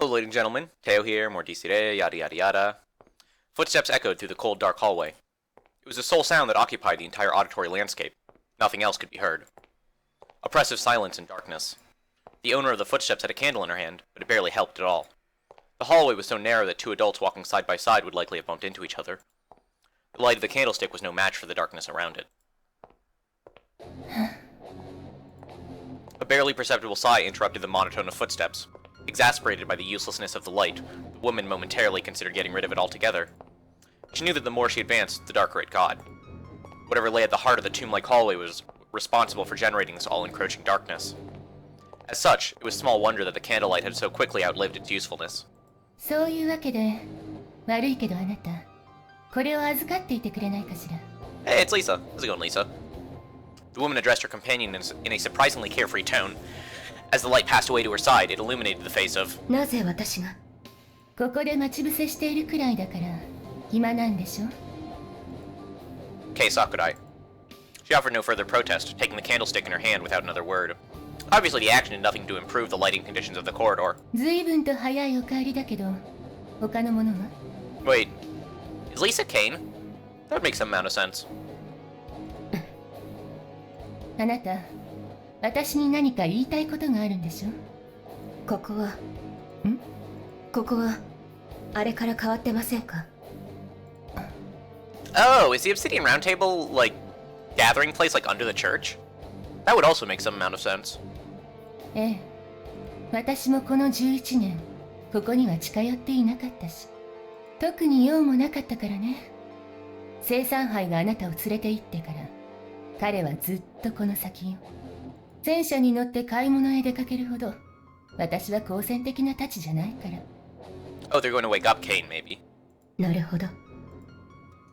Hello, ladies and gentlemen. Teo here, more Irae, yada yada yada. Footsteps echoed through the cold, dark hallway. It was the sole sound that occupied the entire auditory landscape. Nothing else could be heard. Oppressive silence and darkness. The owner of the footsteps had a candle in her hand, but it barely helped at all. The hallway was so narrow that two adults walking side by side would likely have bumped into each other. The light of the candlestick was no match for the darkness around it. A barely perceptible sigh interrupted the monotone of footsteps. Exasperated by the uselessness of the light, the woman momentarily considered getting rid of it altogether. She knew that the more she advanced, the darker it got. Whatever lay at the heart of the tomb-like hallway was responsible for generating this all-encroaching darkness. As such, it was small wonder that the candlelight had so quickly outlived its usefulness. そういうわけで、悪いけどあなた、これを預かっていてくれないかしら。Hey, it's Lisa. How's it going, Lisa? The woman addressed her companion in a surprisingly carefree tone. As the light passed away to her side, it illuminated the face of... なぜ私がここで待ち伏せしているくらいだから暇なんでしょ Kei Sakurai. She offered no further protest, taking the candlestick in her hand without another word. Obviously, the action did nothing to improve the lighting conditions of the corridor. 随分と早いお帰りだけど、他のものは Wait, is Lisa Kane? That would make some amount of sense. あなた、私に何か言いたいことがあるんでしょここはあれから変わってませんか Oh, is the Obsidian Round Table, like, gathering place, like, under the church? That would also make some amount of sense. ええ、私もこの11年、ここには近寄っていなかったし、特に用もなかったからね。生産杯があなたを連れて行ってから、彼はずっとこの先よ。戦車に乗って買い物へ出かけるほど、私は好戦的なたちじゃないから。Oh, they're going to wake up Kane, maybe. なるほど。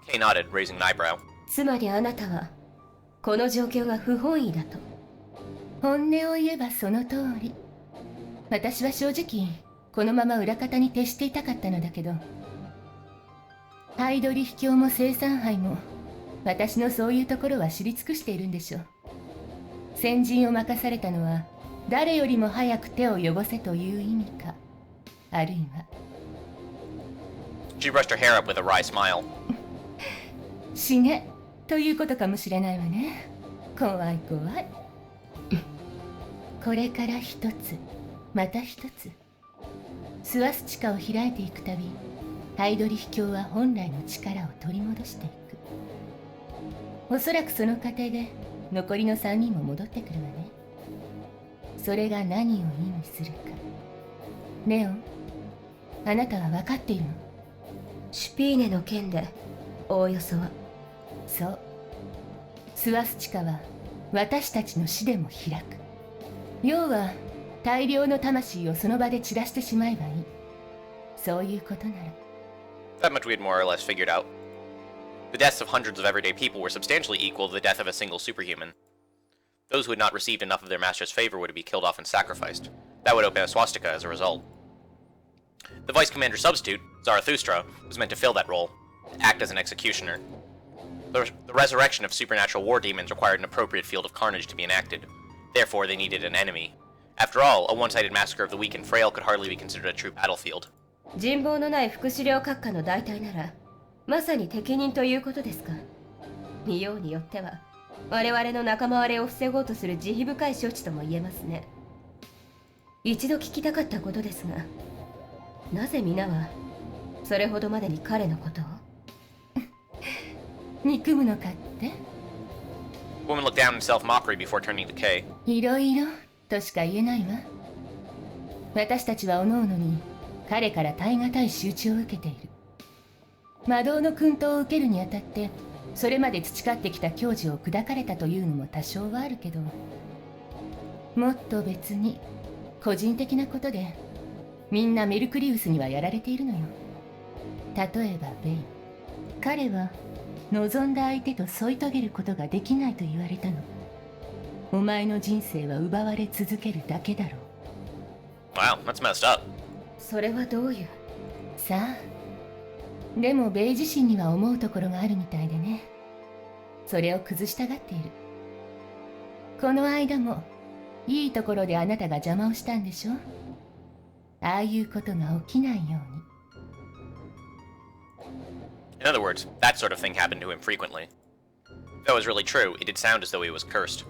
Kane nodded, raising an eyebrow. つまりあなたは、この状況が不本意だと。本音を言えばその通り。私は正直、このまま裏方に徹していたかったのだけど、ハイドリ秘境も生産杯も、私のそういうところは知り尽くしているんでしょう。先陣を任されたのは、誰よりも早く手を汚せという意味か、あるいは。She brushed her hair up with a wry smile. 死ねということかもしれないわね。怖い怖い。これから一つ、また一つ。スワスチカを開いていくたび、ハイドリ秘境は本来の力を取り戻していく。おそらくその過程で、残りの3人も戻ってくるわね。それが何を意味するか。レオン、あなたは分かっているの？シュピーネの件で、おおよそは。そう。スワスチカは、私たちの死でも開く。要は、大量の魂をその場で散らしてしまえばいい。そういうことなら。That much we had more or less figured out. The deaths of hundreds of everyday people were substantially equal to the death of a single superhuman. Those who had not received enough of their master's favor would be killed off and sacrificed. That would open a swastika as a result. The vice commander substitute, Zarathustra, was meant to fill that role, act as an executioner. The resurrection of supernatural war demons required an appropriate field of carnage to be enacted. Therefore, they needed an enemy. After all, a one-sided massacre of the weak and frail could hardly be considered a true battlefield. 人望のない副司令閣下の代替なら、まさに適任ということですか。見ようによっては、我々の仲間割れを防ごうとする慈悲深い処置とも言えますね。一度聞きたかったことですが、なぜ皆はそれほどまでに彼のことを憎むのかって？ The woman looked down in self-mockery before turning to Kay. いろいろとしか言えないわ。私たちは各々に彼から耐え難い仕打ちを受けている。魔導の薫陶を受けるにあたって、それまで培ってきた矜持を砕かれたというのも多少はあるけど、もっと別に個人的なことで、みんなメルクリウスにはやられているのよ。例えばベイ。彼は望んだ相手と添い遂げることができないと言われたの。お前の人生は奪われ続けるだけだろう。Wow, that's messed up. それはどういう？さあ。でもベイ自身には思うところがあるみたいでね。それを崩したがっている。この間もいいところであなたが邪魔をしたんでしょ。ああいうことが起きないように。In other words, that sort of thing happened to him frequently. If that was really true, it did sound as though he was cursed.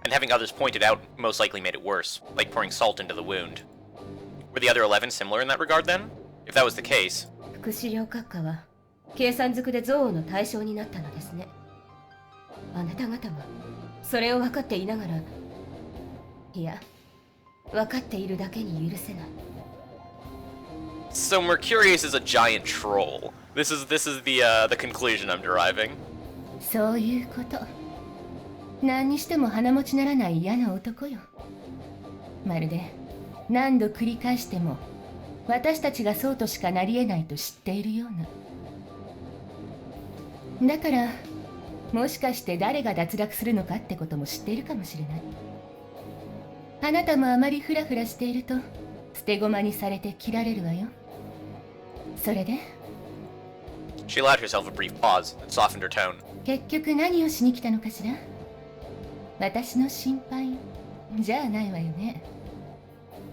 And having others point it out most likely made it worse, like pouring salt into the wound. Were the other 11 similar in that regard then? If that was the case... 副資料閣下は計算づくで憎悪の対象になったのですね。あなた方はそれを分かっていながら、いや、分かっているだけに許せない。So Mercurius is a giant troll. This is the conclusion I'm deriving. そういうこと。何にしても鼻持ちならない嫌な男よ。まるで何度繰り返しても私たちがそうとしかなり得ないと知っているような。だからもしかして誰が脱落するのかってことも知っているかもしれない。あなたもあまりフラフラしていると捨て駒にされて切られるわよ。それで She allowed herself a brief pause and softened her tone. 結局何をしに来たのかしら。私の心配じゃないわよね。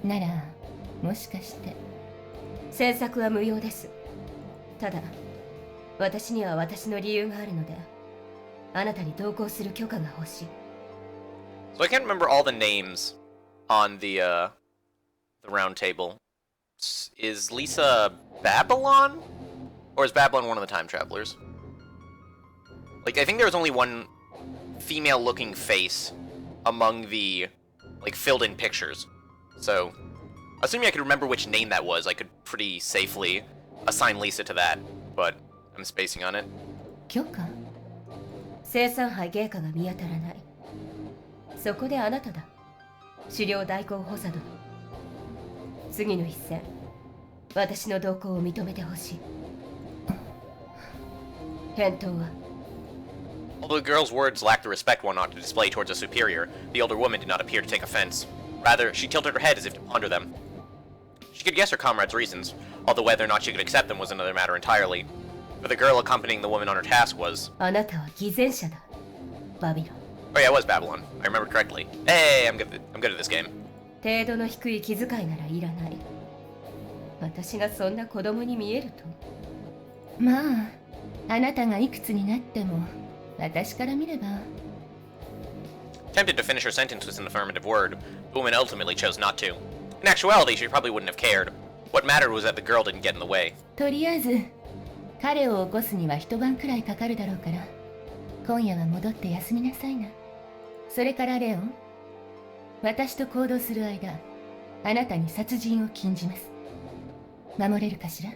ならもしかして詮索は無用です。ただ私には私の理由があるので、あなたに同行する許可が欲しい。 So I can't remember all the names on the round table. Is Lisa Babylon? Or is Babylon one of the time travelers? Like, I think there was only one female-looking face among the, like, filled-in pictures. So, assuming I could remember which name that was, I could pretty safely assign Lisa to that. But I'm spacing on it. 許可？生産杯芸家が見当たらない。そこであなただ。狩猟代行補佐殿。次の一戦、私の同行を認めてほしい。返答は Although the girl's words lacked the respect one ought to display towards a superior, the older woman did not appear to take offense. Rather, she tilted her head as if to ponder them. She could guess her comrade's reasons, although whether or not she could accept them was another matter entirely. For the girl accompanying the woman on her task was... あなたは偽善者だ。バビロン。Oh yeah, it was Babylon. I remembered correctly. Hey, I'm good at this game. 程度の低い気遣いならいらない。私がそんな子供に見えると。まあ、あなたがいくつになっても私から見れば。 Tempted to finish her sentence with an affirmative word, the woman ultimately chose not to. In actuality, she probably wouldn't have cared. What mattered was that the girl didn't get in the way. とりあえず彼を起こすには一晩くらいかかるだろうから、今夜は戻って休みなさいな。それからレオン、私と行動する間、あなたに殺人を禁じます。守れるかしら？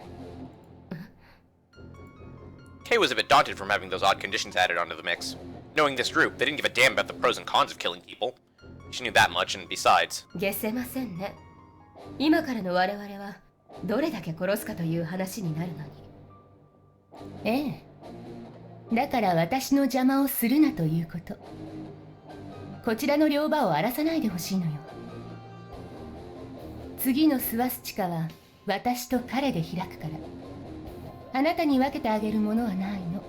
Kay was a bit daunted from having those odd conditions added onto the mix. Knowing this group, they didn't give a damn about the pros and cons of killing people. She knew that much, and besides... 消せませんね。今からの我々はどれだけ殺すかという話になるのに。ええ。だから私の邪魔をするなということ。こちらの両場を荒らさないでほしいのよ。次のスワスチカは私と彼で開くから。あなたに分けてあげるものはないの。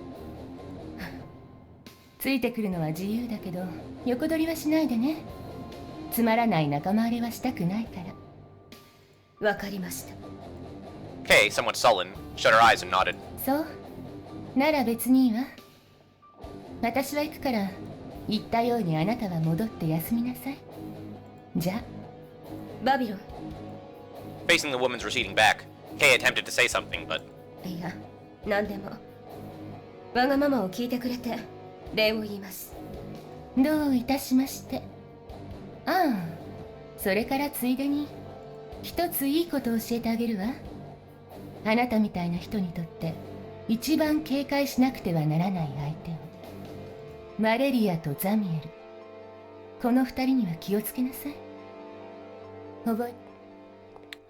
ついてくるのは自由だけど、横取りはしないでね。つまらない仲間割れはしたくないから。わかりました。Kay, somewhat sullen, shut her eyes and nodded. そう。なら別にいいわ。私は行くから、言ったようにあなたは戻って休みなさい。じゃあ。バビロン。Facing the woman's receding back, Kay attempted to say something, but... いや、何でも。わがままを聞いてくれて、礼を言います。どういたしまして。ああ、それからついでに、一ついいことを教えてあげるわ。あなたみたいな人にとって、一番警戒しなくてはならない相手を。マレリアとザミエル。この二人には気をつけなさい。覚え。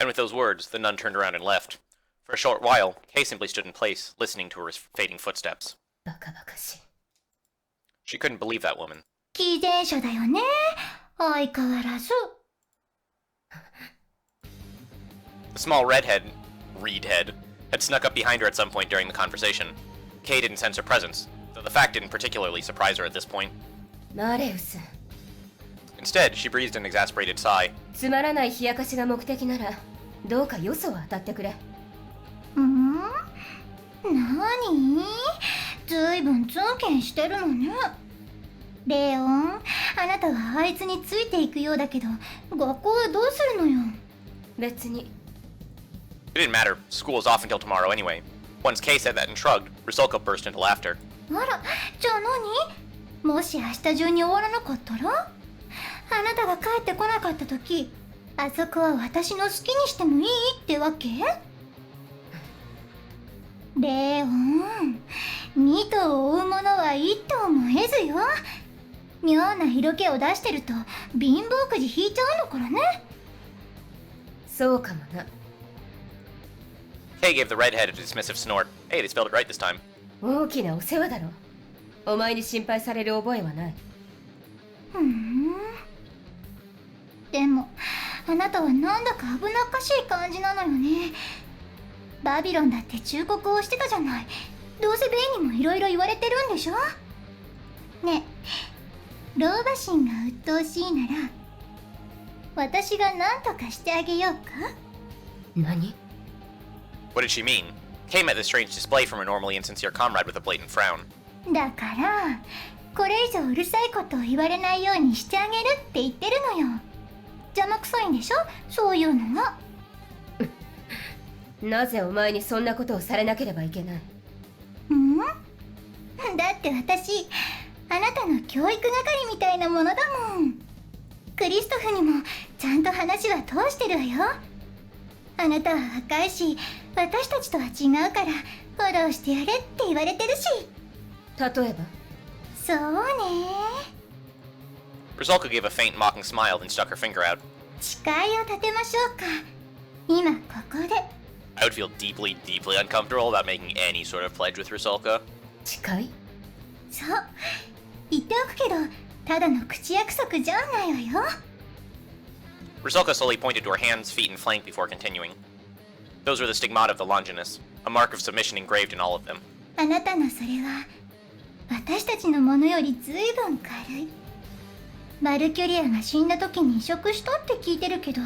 And with those words, the nun turned around and left. For a short while, Kay simply stood in place, listening to her fading footsteps. バカバカしい。She couldn't believe that woman. 偽善者だよね。相変わらず。The small redhead, had snuck up behind her at some point during the conversation. Kay didn't sense her presence, though the fact didn't particularly surprise her at this point. マレウス。 Instead, she breathed an exasperated sigh. つまらない冷やかしが目的なら、どうかよそを当たってくれ。なに？ずいぶんツンケンしてるのね。レオン、あなたはあいつについていくようだけど、学校はどうするのよ。別に。 It didn't matter. School was off until tomorrow anyway. Once Kay said that and shrugged, Rusalka burst into laughter. あら、じゃあ何？もし明日中に終わらなかったら？あなたが帰ってこなかった時、あそこは私の好きにしてもいいってわけ？レオン、二頭を追う者は一頭も得ずよ。妙な色気を出してると貧乏くじ引いちゃうのからね。そうかもな。 Kay gave the redhead a dismissive snort. Hey, they spelled it right this time. 大きなお世話だろ。お前に心配される覚えはない。でもあなたはなんだか危なっかしい感じなのよね。バビロンだって忠告をしてたじゃない。どうせベイにもいろいろ言われてるんでしょ。ねえ、老婆心が鬱陶しいなら私が何とかしてあげようか。何？ What did she mean? Kay met this strange display from her normally insincere comrade with a blatant frown. だからこれ以上うるさいことを言われないようにしてあげるって言ってるのよ。邪魔くさいんでしょ、そういうのが。なぜお前にそんなことをされなければいけない？だって私あなたの教育係みたいなものだもん。クリストフにもちゃんと話は通してるわよ。あなたは若いし私たちとは違うからフォローしてやれって言われてるし。例えば？そうね。 Rusalka gave a faint, mocking smile, then stuck her finger out. 誓いを立てましょうか。今ここで。 I would feel deeply, deeply uncomfortable about making any sort of pledge with Rusalka. 誓い？そう言っておくけどただの口約束じゃないわよ。 Rusalka slowly pointed to her hands, feet, and flank before continuing. Those were the stigmata of the Longinus, a mark of submission engraved in all of them. あなたのそれは私たちのものよりずいぶん軽い。バルキュリアが死んだ時に移植したって聞いてるけど、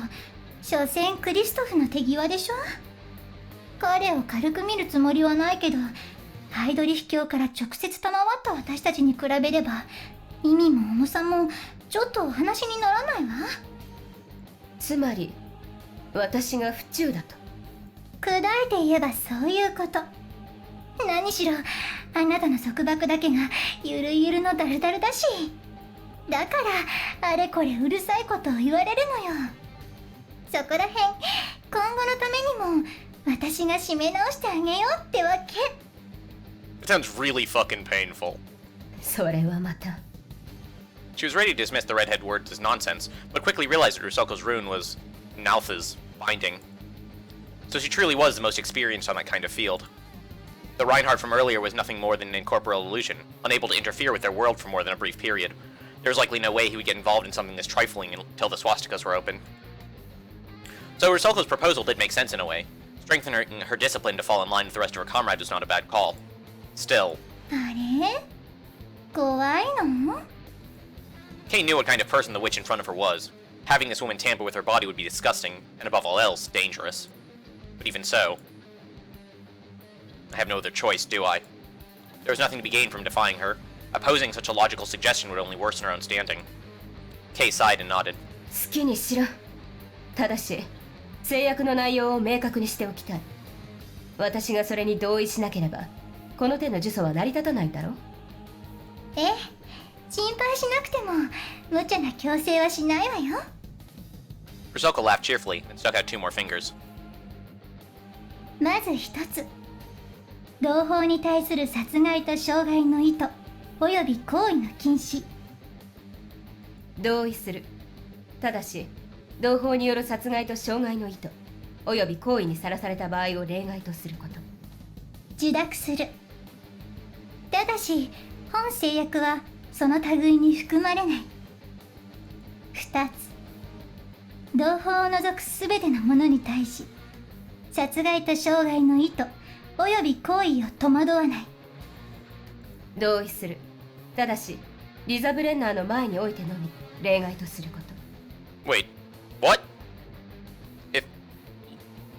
所詮クリストフの手際でしょ。彼を軽く見るつもりはないけど、ハイドリヒ教から直接賜った私たちに比べれば意味も重さもちょっとお話にならないわ。つまり私が不忠だと？砕いて言えばそういうこと。何しろあなたの束縛だけがゆるゆるのダルダルだし、だからあれこれうるさいことを言われるのよ。そこらへん今後のためにも私が締め直してあげようってわけ。 It sounds really fucking painful. それはまた。 She was ready to dismiss the redhead words as nonsense, but quickly realized that Rusalka's rune was Nautha's binding. So she truly was the most experienced on that kind of field. The Reinhardt from earlier was nothing more than an incorporeal illusion, unable to interfere with their world for more than a brief period. There was likely no way he would get involved in something this trifling until the swastikas were open. So Rusalka's proposal did make sense in a way. Strengthening her discipline to fall in line with the rest of her comrades was not a bad call. Still, あれ怖いの？ Kay knew what kind of person the witch in front of her was. Having this woman tamper with her body would be disgusting, and above all else, dangerous. But even so, I have no other choice, do I? There was nothing to be gained from defying her. Opposing such a logical suggestion would only worsen her own standing. Kay sighed and nodded. 好きにしろ。ただし制約の内容を明確にしておきたい。私がそれに同意しなければこの手の呪詛は成り立たないだろう。ええ、心配しなくても無茶な強制はしないわよ。 Rusalka laughed cheerfully and stuck out 2 more fingers. まず一つ、同胞に対する殺害と傷害の意図および行為の禁止。同意する。ただし同胞による殺害と傷害の意図および行為にさらされた場合を例外とすること。受諾する。ただし本制約はその類に含まれない。2つ、同胞を除くすべてのものに対し殺害と傷害の意図および行為を戸惑わない。同意する。ただしリザ・ブレンナーの前においてのみ例外とすること。 Wait, what?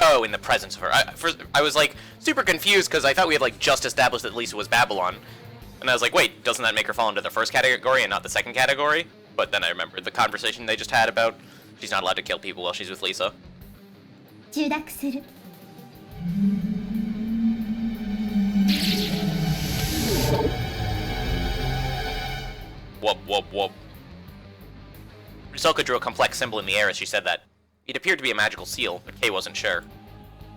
Oh, in the presence of her. I was like super confused because I thought we had like just established that Lisa was Babylon, and I was like, wait, doesn't that make her fall into the first category and not the second category? But then I remembered the conversation they just had about she's not allowed to kill people while she's with Lisa. 受諾する。 Whoop, whoop, whoop. Rusalka drew a complex symbol in the air as she said that. It appeared to be a magical seal, but Kay wasn't sure.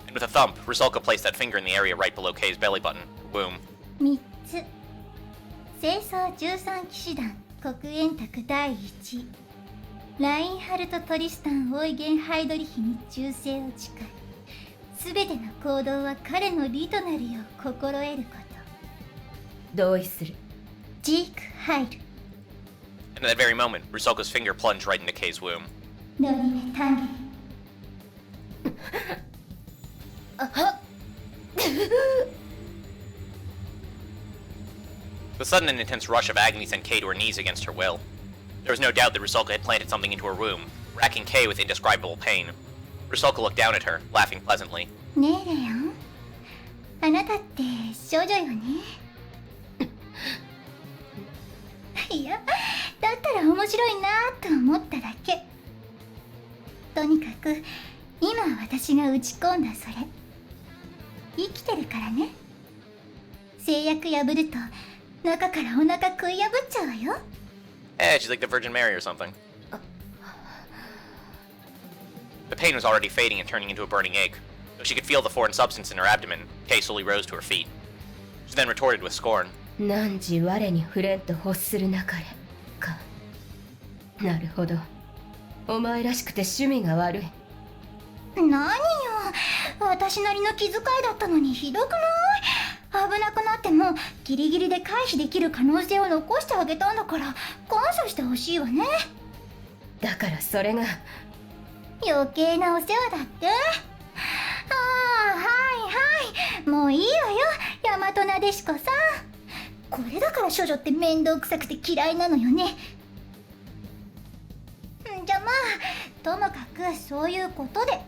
And with a thump, Rusalka placed that finger in the area right below Kay's belly button, womb. 3つ。清掃13騎士団黒煙卓第1。ラインハルト・トリスタン・オイゲン・ハイドリヒに忠誠を誓い、すべての行動は彼の利となるよう心得ること。同意する。ジーク・ハイル。 And at that very moment, Rusalka's finger plunged right into Kay's womb. ノリメ・タンゲリ。 The sudden and intense rush of agony sent Kay to her knees against her will. There was no doubt that Rusalka had planted something into her womb, racking Kay with indescribable pain. Rusalka looked down at her, laughing pleasantly. ねえレオン、あなたって少女よね。いや、だったら面白いなと思っただけ。とにかく今私が打ち込んだそれ生きてるからね。制約破ると中からお腹食い破っちゃうわよ。Eh, she's like the Virgin Mary or something. The pain was already fading and turning into a burning ache. Though she could feel the foreign substance in her abdomen, Kay slowly rose to her feet. She then retorted with scorn. 汝我に触れんと欲するなかれか。なるほど。お前らしくて趣味が悪い。何よ、私なりの気遣いだったのにひどくない？危なくなってもギリギリで回避できる可能性を残してあげたんだから感謝してほしいわね。だからそれが余計なお世話だって。ああ、はいはい、もういいわよ、大和なでしこさん。これだから処女って面倒くさくて嫌いなのよね。じゃまあともかくそういうことで、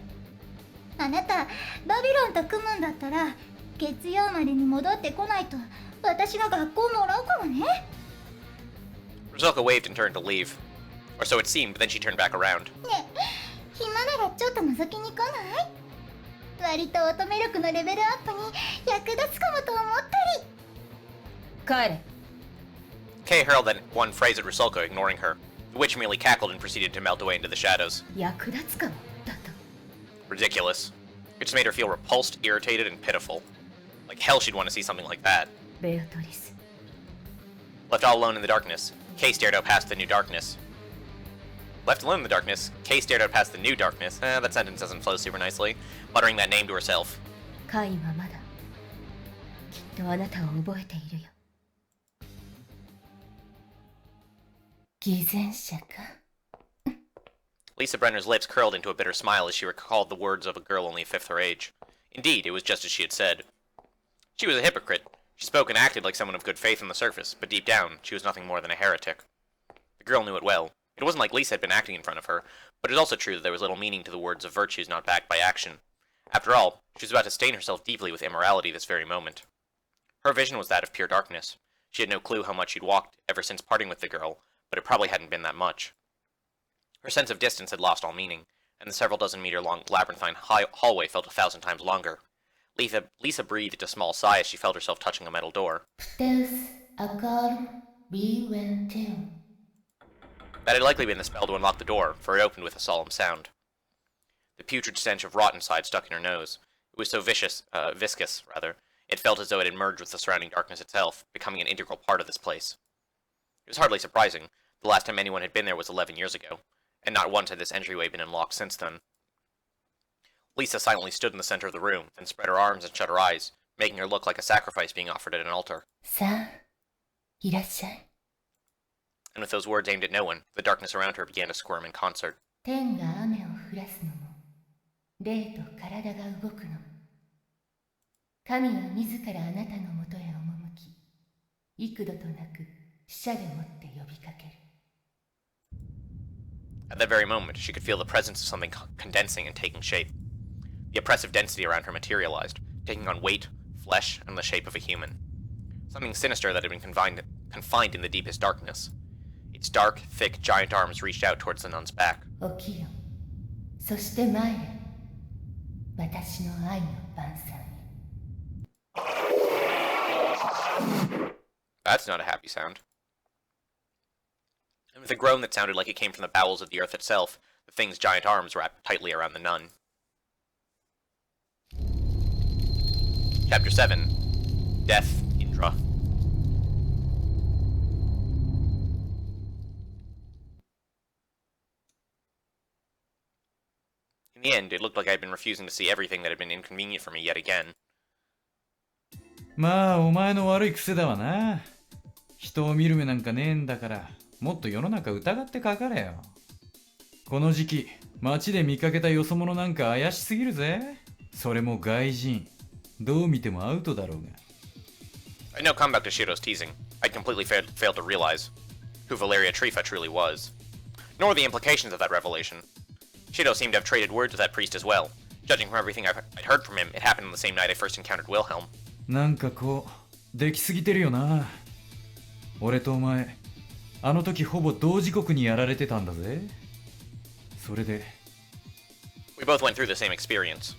あなたバビロンと組むんだったら月曜までに戻ってこないと私が学校もらうからね。 Rusalka waved and turned to leave. Or so it seemed, but then she turned back around. ね、暇ならちょっと覗きに来ない？割と乙女力のレベルアップに役立つかもと思ったり。帰れ。 Kay hurled that one phrase at Rusalka, ignoring her. The witch merely cackled and proceeded to melt away into the shadows. 役立つかもだと。 Ridiculous. It just made her feel repulsed, irritated, and pitiful. Like hell she'd want to see something like that. ベアトリス。 Left all alone in the darkness, Kay stared out past the new darkness. Left alone in the darkness, Kay stared out past the new darkness. That sentence doesn't flow super nicely. Muttering that name to herself. カイはまだきっとあなたを覚えているよ。偽善者か。 Lisa Brenner's lips curled into a bitter smile as she recalled the words of a girl only a fifth her age. Indeed, it was just as she had said. She was a hypocrite. She spoke and acted like someone of good faith on the surface, but deep down, she was nothing more than a heretic. The girl knew it well. It wasn't like Lisa had been acting in front of her, but it was also true that there was little meaning to the words of virtues not backed by action. After all, she was about to stain herself deeply with immorality this very moment. Her vision was that of pure darkness. She had no clue how much she'd walked ever since parting with the girl, but it probably hadn't been that much. Her sense of distance had lost all meaning, and the several dozen-meter-long labyrinthine hallway felt 1,000 times longer. Lisa breathed a small sigh as she felt herself touching a metal door. There's a calm, be well too. That had likely been the spell to unlock the door, for it opened with a solemn sound. The putrid stench of rot inside stuck in her nose. It was so viscous, it felt as though it had merged with the surrounding darkness itself, becoming an integral part of this place. It was hardly surprising. The last time anyone had been there was 11 years ago, and not once had this entryway been unlocked since then. Lisa silently stood in the center of the room, then spread her arms and shut her eyes, making her look like a sacrifice being offered at an altar. さあ、いらっしゃい。 And with those words aimed at no one, the darkness around her began to squirm in concert. 天が雨を降らすのも、霊と体が動くのも、神は自らあなたのもとへ赴き、幾度となく死者でもって呼びかける。 At that very moment, she could feel the presence of something condensing and taking shape. The oppressive density around her materialized, taking on weight, flesh, and the shape of a human. Something sinister that had been confined in the deepest darkness. Its dark, thick, giant arms reached out towards the nun's back. 起きよ。そして参れ。私の愛の晩餐に。 That's not a happy sound. And with a groan that sounded like it came from the bowels of the earth itself, the thing's giant arms wrapped tightly around the nun. Chapter 7. Death, Indra. In the end, it looked like I had been refusing to see everything that had been inconvenient for me yet again. まあお前の悪い癖だわな。人を見る目なんかねえんだから、もっと世の中疑ってかかれよ。この時期、街で見かけたよそ者なんか怪しすぎるぜ。それも外人。どう見てもアウトだろうが。I know come back to Shiro's teasing. I'd completely failed to realize who Valeria Trifa truly was, nor the implications of that revelation. Shiro seemed to have traded words with that priest as well. Judging from everything I'd heard from him, it happened on the same night I first encountered Wilhelm. なんかこう、できすぎてるよな。俺とお前、あの時ほぼ同時刻にやられてたんだぜ。それで。We both went through the same experience.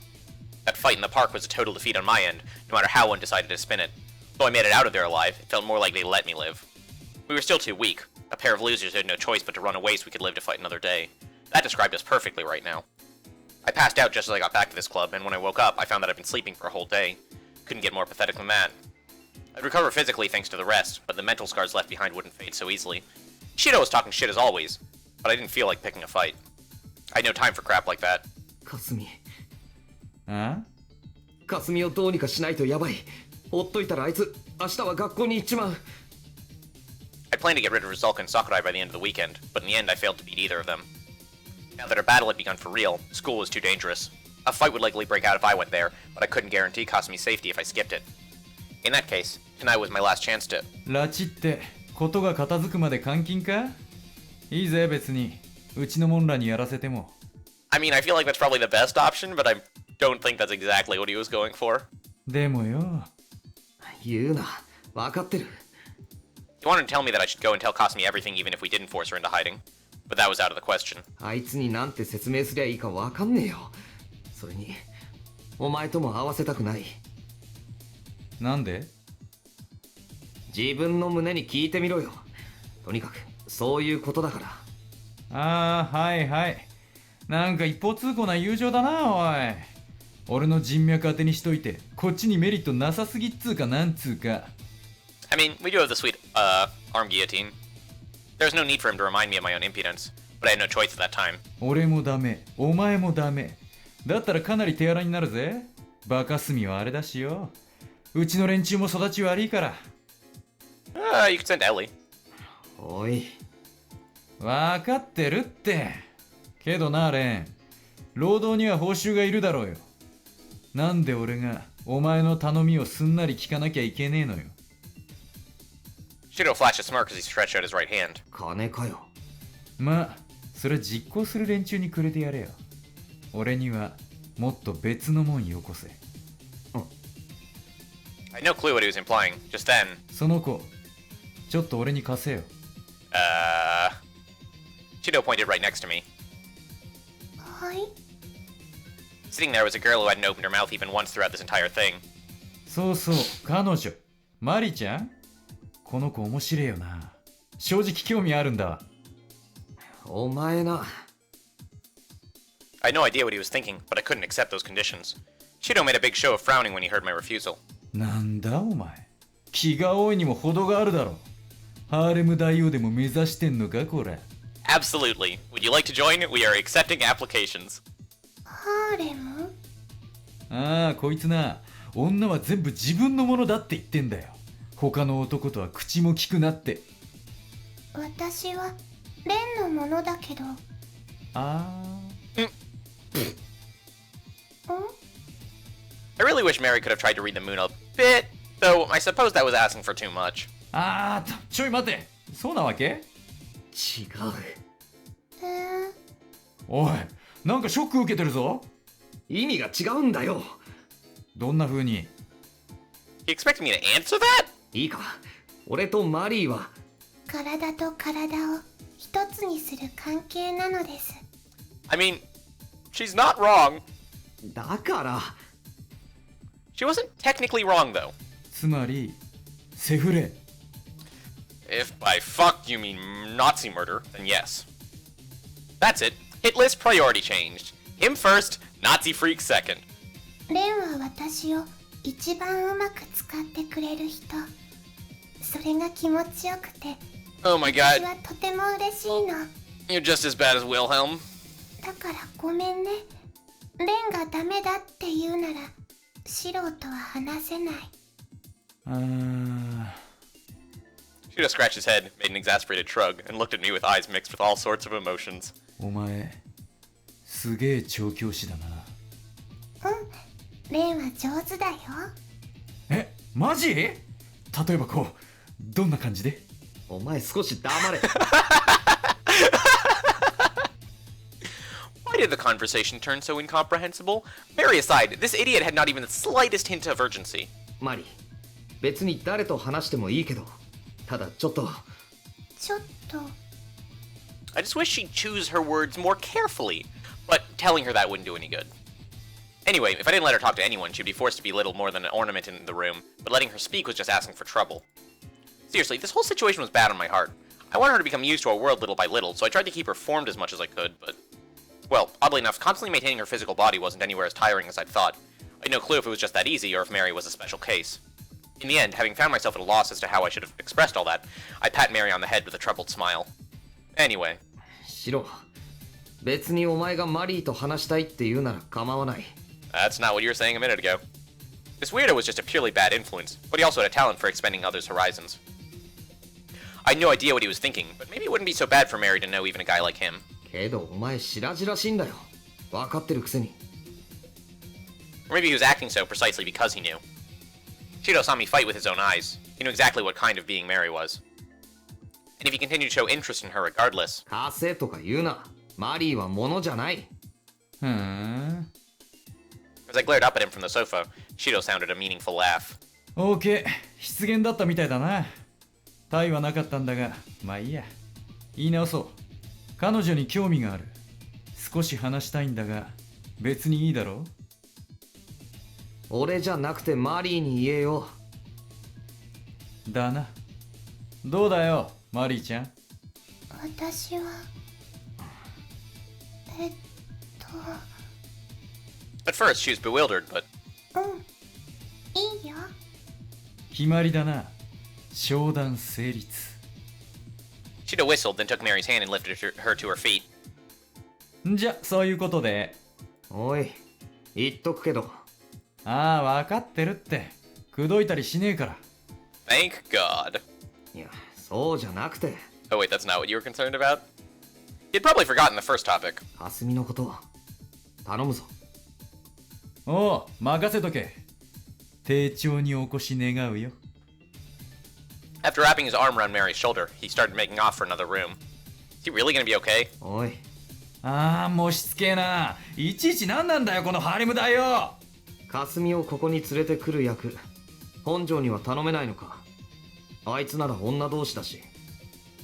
That fight in the park was a total defeat on my end, no matter how one decided to spin it. Though I made it out of there alive, it felt more like they let me live. We were still too weak, a pair of losers who had no choice but to run away so we could live to fight another day. That described us perfectly right now. I passed out just as I got back to this club, and when I woke up, I found that I'd been sleeping for a whole day. Couldn't get more pathetic than that. I'd recover physically thanks to the rest, but the mental scars left behind wouldn't fade so easily. Shiro was talking shit as always, but I didn't feel like picking a fight. I had no time for crap like that. かすみ。あ？かすみをどうにかしないとやばい。ほっといたらあいつ、明日は学校に行っちまう。I planned to get rid of Rizalka and Sakurai by the end of the weekend, but in the end I failed to beat either of them. Now that our battle had begun for real, school was too dangerous. A fight would likely break out if I went there, but I couldn't guarantee Kasumi's safety if I skipped it. In that case, tonight was my last chance to... 拉致ってことが片付くまで監禁か？いいぜ別に。うちの者らにやらせても。I mean, I feel like that's probably the best option, but I don't think that's exactly what he was going for. でもよ。言うな。分かってる。He wanted to tell me that I should go and tell Kasumi everything even if we didn't force her into hiding. But that was out of the question. あいつになんて説明すりゃいいか分かんねえよ。それに、お前とも会わせたくない。なんで？自分の胸に聞いてみろよ。とにかく、そういうことだから。ああ、はいはい。なんか一方通行な友情だな、おい。俺の人脈当てにしといて、こっちにメリットなさすぎっつうかなんつうか。I mean, we do have the sweet, arm guillotine. There's no need for him to remind me of my own impudence, but I had no choice at that time. 俺もダメ、お前もダメ。だったらかなり手荒になるぜ。バカスミはあれだしよ。うちの連中も育ち悪いから。You could send Ellie. おい。わかってるって。けどな、レン。労働には報酬がいるだろうよ。なんで俺がお前の頼みをすんなり聞かなきゃいけねえのよ。Shido flashed a smirk as he stretched out his right hand. 金かよ。まあ、それ実行する連中にくれてやれよ。俺にはもっと別のもんよこせ。I had no clue what he was implying. Just then, その子、ちょっと俺に貸せよ。Shido pointed right next to me. はい。 Sitting there was a girl who hadn't opened her mouth even once throughout this entire thing. そうそう、彼女。マリちゃん？この子面白いよな。正直興味あるんだわ。お前な。I had no idea what he was thinking, but I couldn't accept those conditions. Shido made a big show of frowning when he heard my refusal. なんだお前。気が多いにも程があるだろ。ハーレム大王でも目指してんのかこれ。Absolutely. Would you like to join? We are accepting applications. ハーレム？ああ、こいつな。女は全部自分のものだって言ってんだよ。他の男とは口も利くなって。私はレンのものだけど。ああ。I really wish Mary could have tried to read the moon a bit, though I suppose that was asking for too much. ああ、ちょい待て。そうなわけ？違う。おい、なんかショック受けてるぞ。意味が違うんだよ。どんな風に？ He expected me to answer that? いいか、俺とマリーは体と体を一つにする関係なのです。 I mean, she's not wrong. だから。 She wasn't technically wrong, though. つまりセフレ。 If by fuck you mean Nazi murder, then yes. That's it. Hit list priority changed. Him first, Nazi freak second. レンは私を一番うまく使ってくれる人。それが気持ちよくて、 Oh my 私 god, はとても嬉しいの。 you're just as bad as Wilhelm. だからごめんね。レンがダメだって言うなら、素人は話せない。Shudo scratched his head, made an exasperated shrug, and looked at me with eyes mixed with all sorts of emotions. お前すげえ調教師だな。レンは上手だよ。え、マジ？例えばこうどんな感じで？お前少し黙れ。 Why did the conversation turn so incomprehensible? Mary aside, this idiot had not even the slightest hint of urgency. マリー、別に誰と話してもいいけど、ただちょっと。ちょっと。 I just wish she'd choose her words more carefully, but telling her that wouldn't do any good. Anyway, if I didn't let her talk to anyone, she'd be forced to be little more than an ornament in the room, but letting her speak was just asking for trouble. Seriously, this whole situation was bad on my heart. I wanted her to become used to our world little by little, so I tried to keep her formed as much as I could, but... Well, oddly enough, constantly maintaining her physical body wasn't anywhere as tiring as I'd thought. I had no clue if it was just that easy, or if Mary was a special case. In the end, having found myself at a loss as to how I should have expressed all that, I pat Mary on the head with a troubled smile. Anyway. シロ、別にお前がマリーと話したいって言うなら構わない。 That's not what you were saying a minute ago. This weirdo was just a purely bad influence, but he also had a talent for expanding others' horizons. I had no idea what he was thinking, but maybe it wouldn't be so bad for Mary to know even a guy like him. けどお前白々しいんだよ。分かってるくせに。 Or maybe he was acting so precisely because he knew. Shido saw me fight with his own eyes. He knew exactly what kind of being Mary was. And if he continued to show interest in her regardless... 貸せとか言うな。マリーは物じゃない。ふーん。 As I glared up at him from the sofa, Shido sounded a meaningful laugh. OK、失言だったみたいだな。タイはなかったんだが、まあいいや。言い直そう。彼女に興味がある。少し話したいんだが、別にいいだろう？俺じゃなくてマリーに言えよ。だな。どうだよ、マリーちゃん。私は。At first, she was bewildered, but... いいよ。決まりだな。商談成立。Shido whistled, then took Mary's hand and lifted her to her feet. じゃ、そういうことで。おい、言っとくけど。ああ、わかってるって。口説いたりしねえから。Thank God. いや、そうじゃなくて。Oh wait, that's not what you were concerned about? He'd probably forgotten the first topic. 霞のこと頼むぞ。おう、任せとけ。丁重にお越し願うよ。After wrapping his arm around Mary's shoulder, he started making off for another room. Is he really gonna be okay? おい。ああ、もうしつけえな。いちいち何なんだよ、このハリムだよ。霞をここに連れてくる役、本庄には頼めないのか。あいつなら女同士だし。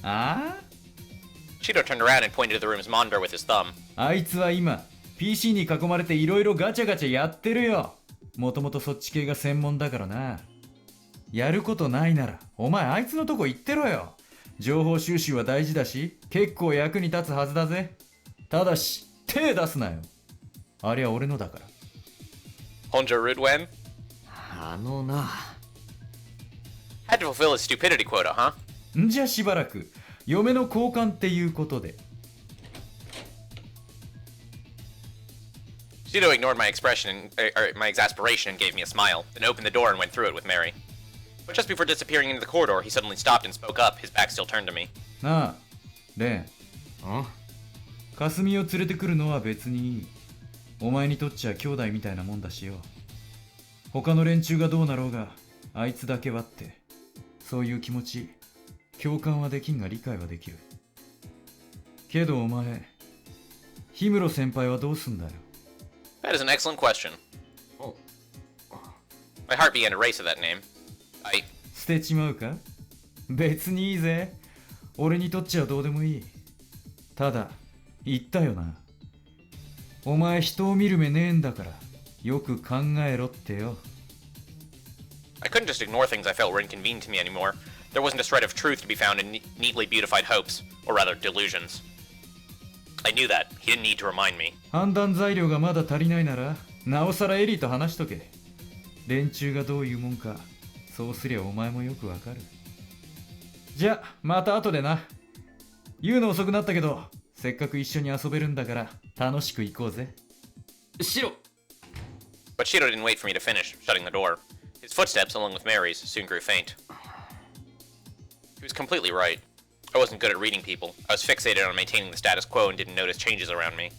ああ？ Shido turned around and pointed to the room's monitor with his thumb. あいつは今、PC に囲まれていろいろガチャガチャやってるよ。もともとそっち系が専門だからな。やることないなら、お前あいつのとこ行ってろよ。情報収集は大事だし、結構役に立つはずだぜ。ただし、手出すなよ。ありゃ俺のだから。Honjo Rudwen? あのな。Had to fulfill his stupidity quota, huh? んじゃしばらく、嫁の交換っていうことで。Shido ignored my exasperation and gave me a smile, then opened the door and went through it with Mary. But just before disappearing into the corridor, he suddenly stopped and spoke up, his back still turned to me. なあ、レン。ん？霞を連れてくるのは別にいい。お前にとっちゃ兄弟みたいなもんだしよ。他の連中がどうなろうが、あいつだけはって。そういう気持ち、共感はできんが理解はできる。けどお前、氷室先輩はどうすんだよ。That is an excellent question. Oh. My heart began to race at that name. 捨てちまうか？別にいいぜ。俺にとっちゃどうでもいい。ただ、言ったよな。お前人を見る目ねえんだから、よく考えろってよ。I couldn't just ignore things I felt were inconvenient to me anymore. There wasn't a shred of truth to be found in neatly beautified hopes, or rather, delusions. I knew that. He didn't need to remind me. 判断材料がまだ足りないなら、なおさらエリーと話しとけ。連中がどういうもんか、そうすりゃお前もよくわかる。じゃ、また後でな。言うの遅くなったけど、せっかく一緒に遊べるんだから、楽しく行こうぜ。シロ But Shiro didn't wait for me to finish, shutting the door. His footsteps, along with Mary's, soon grew faint. He was completely right. I wasn't good at reading people. I was fixated on maintaining the status quo and didn't notice changes around me.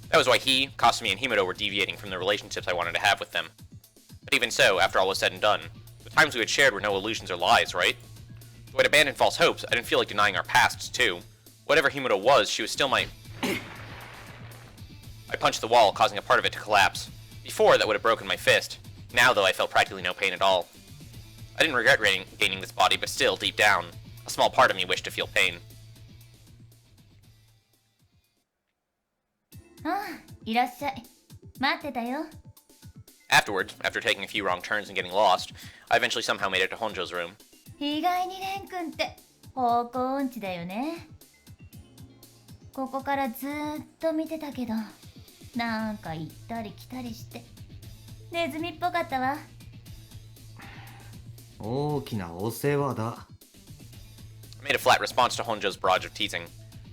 That was why he, Kasumi, and Himuro were deviating from the relationships I wanted to have with them. But even so, after all was said and done, the times we had shared were no illusions or lies, right? Though I'd abandoned false hopes, I didn't feel like denying our pasts, too. Whatever Himuro was, she was still my... I punched the wall, causing a part of it to collapse. Before, that would have broken my fist. Now, though, I felt practically no pain at all. I didn't regret gaining this body, but still, deep down, a small part of me wished to feel pain. ああ、いらっしゃい。待ってたよ。Afterwards, after taking a few wrong turns and getting lost, I eventually somehow made it to Honjo's room. 意外にレン君って方向音痴だよね。ここからずーっと見てたけど、なんか行ったり来たりしてネズミっぽかったわ。大きなお世話だ。I made a flat response to Honjo's barrage of teasing.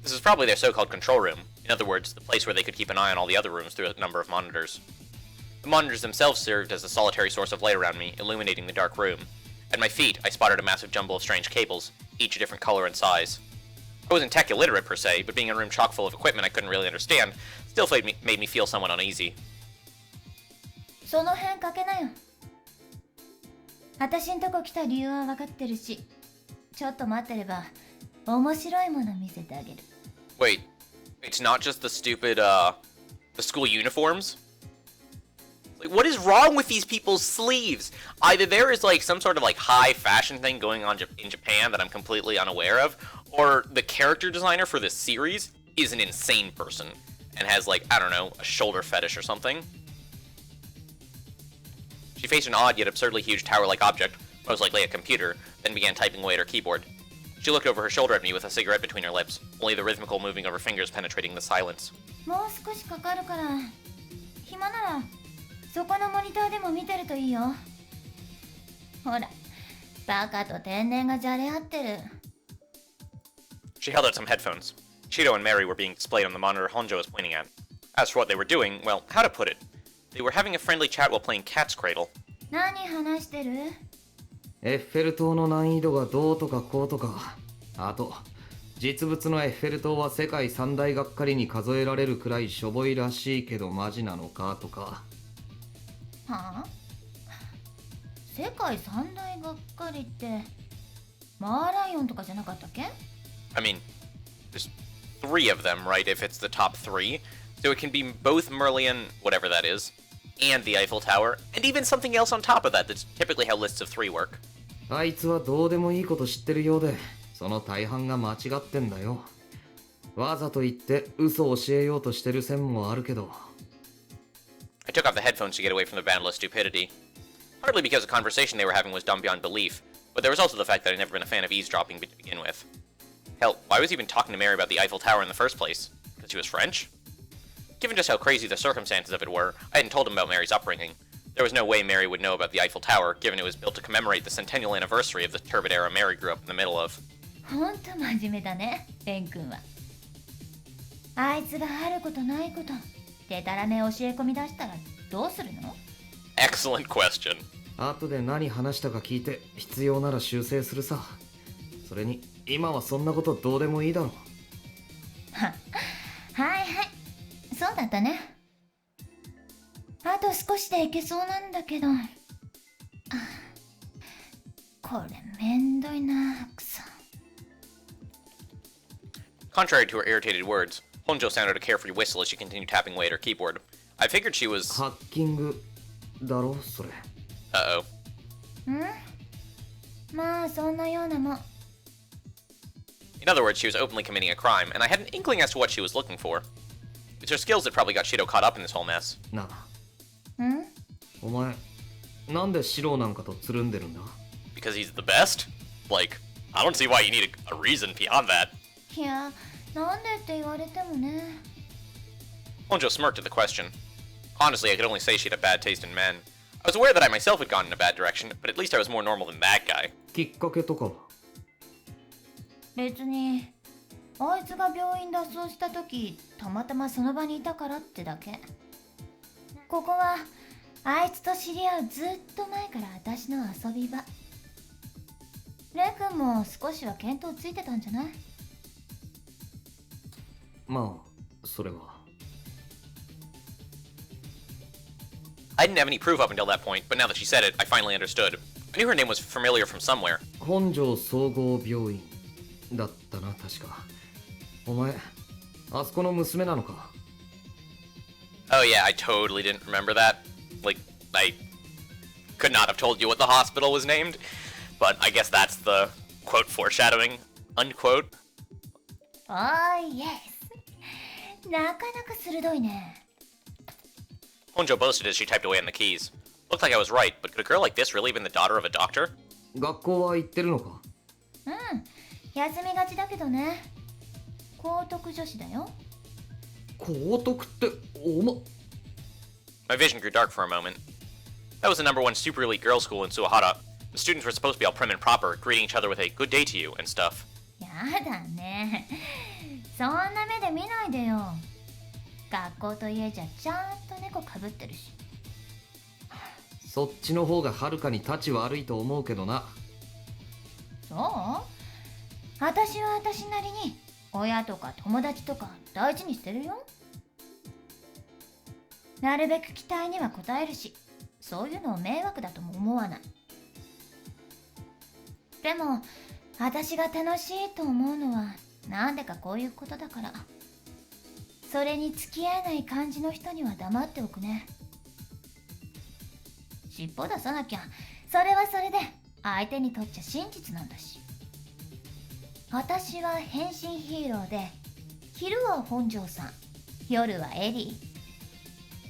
This is probably their so-called control room. In other words, the place where they could keep an eye on all the other rooms through a number of monitors. The monitors themselves served as a solitary source of light around me, illuminating the dark room. At my feet, I spotted a massive jumble of strange cables, each a different color and size. I wasn't tech illiterate per se, but being in a room chock full of equipment I couldn't really understand still made me feel somewhat uneasy. その辺かけなよ。私んとこ来た理由は分かってるし、ちょっと待ってれば面白いもの見せてあげる。Wait, it's not just the stupid, the school uniforms? Like, what is wrong with these people's sleeves? Either there is, like, some sort of, like, high fashion thing going on in Japan that I'm completely unaware of, or the character designer for this series is an insane person and has, like, I don't know, a shoulder fetish or something. She faced an odd yet absurdly huge tower-like object, most likely a computer, then began typing away at her keyboard. She looked over her shoulder at me with a cigarette between her lips, only the rhythmical moving of her fingers penetrating the silence. もう少しかかるから、暇ならそこのモニターでも見てるといいよ。ほら、バカと天然がじゃれ合ってる。She held out some headphones. Cheeto and Mary were being displayed on the monitor Honjo was pointing at. As for what they were doing, well, how to put it? They were having a friendly chat while playing Cat's Cradle. 何話してる？エッフェル塔の難易度がどうとかこうとか。あと、実物のエッフェル塔は世界三大がっかりに数えられるくらいしょぼいらしいけどマジなのかとか。はあ？世界三大がっかりってマーライオンとかじゃなかったっけ？ I mean, there's 3 of them, right, if it's the top 3. So it can be both Merlion, whatever that is, and the Eiffel Tower, and even something else on top of that. That's typically how lists of 3 work. あいつはどうでもいいこと知ってるようで、その大半が間違ってんだよ。わざと言って嘘を教えようとしてる線もあるけど。I took off the headphones to get away from the boundless stupidity. Partly because the conversation they were having was dumb beyond belief, but there was also the fact that I'd never been a fan of eavesdropping to begin with. Hell, why was he even talking to Mary about the Eiffel Tower in the first place? Because he was French? Given just how crazy the circumstances of it were, I hadn't told him about Mary's upbringing. There was no way Mary would know about the Eiffel Tower, given it was built to commemorate the centennial anniversary of the turbid era Mary grew up in the middle of. ほんと真面目だね、レン君は。あいつがあることないこと、でたらめ教え込み出したらどうするの？ Excellent question. 後で何話したか聞いて必要なら修正するさ。それに今はそんなことどうでもいいだろ。はいはい、そうだったね。あと少しでいけそうなんだけど。これめんどいな、くそ。Contrary to her irritated words, Honjo sounded a carefree whistle as she continued tapping away at her keyboard. I figured she was... ハッキングだろそれ。 Uh-oh. まあそんなようなもん。 In other words, she was openly committing a crime, and I had an inkling as to what she was looking for. It's her skills that probably got Shido caught up in this whole mess. なあ。お前、なんでシロなんかとつるんでるんだ？ Because he's the best? Like, I don't see why you need a reason beyond that. いや、なんでって言われてもね。 Honjo smirked at the question. Honestly, I could only say she had a bad taste in men. I was aware that I myself had gone in a bad direction, but at least I was more normal than that guy. きっかけとかは？別にあいつが病院脱走した時たまたまその場にいたからってだけ。ここはあいつと知り合うずっと前から私の遊び場。レイ君も少しは見当ついてたんじゃない？まあ、それは。I didn't have any proof up until that point, but now that she said it, I finally understood. I knew her name was familiar from somewhere. 本庄総合病院だったな、確か。お前、あそこの娘なのか？ Oh yeah, I totally didn't remember that. Like, I could not have told you what the hospital was named, but I guess that's the quote foreshadowing, unquote. Oh yes なかなか鋭いね。 Honjo boasted as she typed away on the keys. Looked like I was right, but could a girl like this really have been the daughter of a doctor? 学校は行ってるのか？休みがちだけどね。高徳女子だよ。高徳っておま。 My vision grew dark for a moment. That was the number one super elite girls' school in Suahara. The students were supposed to be all prim and proper, greeting each other with a good day to you and stuff. やだね。そんな目で見ないでよ。学校と家じゃちゃんと猫かぶってるし。そっちの方がはるかに立ち悪いと思うけどな。そう？私は私なりに親とか友達とか大事にしてるよ。なるべく期待には応えるし、そういうのを迷惑だとも思わない。でも私が楽しいと思うのはなんでかこういうことだから。それに付き合えない感じの人には黙っておくね。尻尾出さなきゃ、それはそれで相手にとっちゃ真実なんだし。私は変身ヒーローで、昼は本庄さん、夜はエリ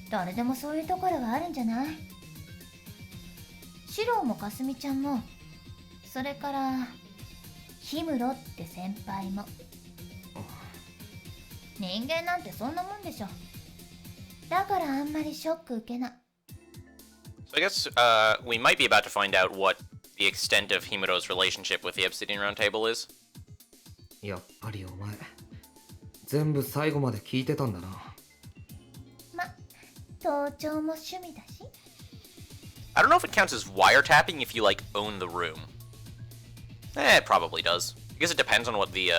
ー。誰でもそういうところはあるんじゃない？シローもかすみちゃんも、それからヒムロって先輩も。人間なんてそんなもんでしょ。だからあんまりショック受けな。So I guess we might be about to find out what the extent of Himuro's relationship with the Obsidian Round Table is. やっぱりお前、全部最後まで聞いてたんだな。ま、盗聴も趣味だし。I don't know if it counts as wiretapping if you, like, own the room. It probably does. I guess it depends on what the,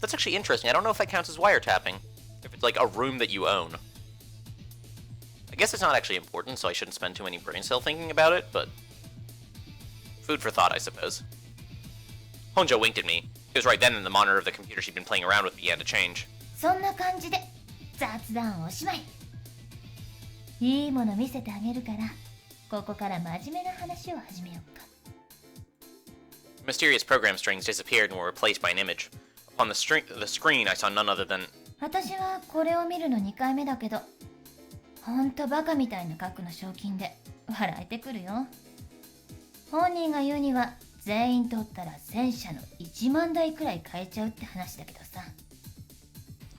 That's actually interesting. I don't know if that counts as wiretapping. If it's, like, a room that you own. I guess it's not actually important, so I shouldn't spend too many brain cell thinking about it, but... food for thought, I suppose. Honjo winked at me. It was right then that the monitor of the computer she'd been playing around with began to change. そんな感じで雑談おしまい。いいもの見せてあげるから、ここから真面目な話を始めようか。Mysterious program strings disappeared and were replaced by an image. On the screen, I saw none other than... 私はこれを見るの2回目だけど、ほんとバカみたいな額の賞金で笑えてくるよ。本人が言うには全員取ったら戦車の1万台くらい買えちゃうって話だけどさ。